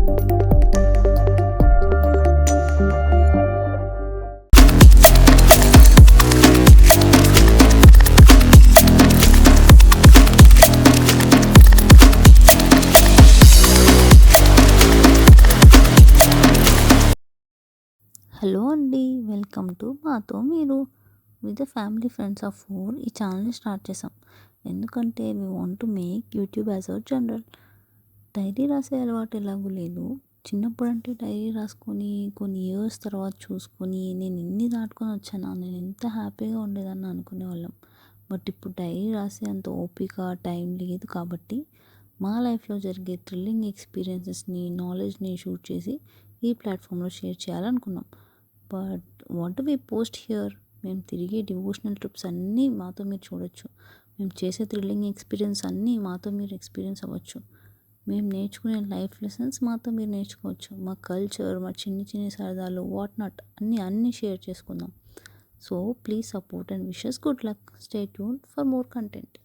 Hello అండి, welcome to మాతో మీరు with the family friends of 4. ఈ ఛానల్ని స్టార్ట్ చేసాం ఎందుకంటే we want to make YouTube as our journal. Diary రాసే అలవాటు ఎలాగూ లేదు. చిన్నప్పుడు అంటే డైరీ రాసుకొని కొన్ని ఇయర్స్ తర్వాత చూసుకొని నేను ఎన్ని దాటుకొని వచ్చానా, నేను ఎంత హ్యాపీగా ఉండేదాన్ని అనుకునే వాళ్ళం. బట్ ఇప్పుడు డైరీ రాసే అంత ఓపిక టైం లేదు కాబట్టి మా లైఫ్లో జరిగే థ్రిల్లింగ్ ఎక్స్పీరియన్సెస్ని నాలెడ్జ్ని షూట్ చేసి ఈ ప్లాట్ఫామ్లో షేర్ చేయాలనుకున్నాం. But what we post here, మేము తిరిగే డివోషనల్ ట్రిప్స్ అన్నీ మాతో మీరు చూడొచ్చు. మేము చేసే థ్రిల్లింగ్ ఎక్స్పీరియన్స్ అన్నీ మాతో మీరు ఎక్స్పీరియన్స్ అవ్వచ్చు. మేము నేర్చుకునే లైఫ్ లెసన్స్ మాతో మీరు నేర్చుకోవచ్చు. మా కల్చర్, మా చిన్ని చిన్ని సరదాలు, వాట్ నాట్ అన్నీ షేర్ చేసుకుందాం. So please support and wishes good luck. Stay tune for more content.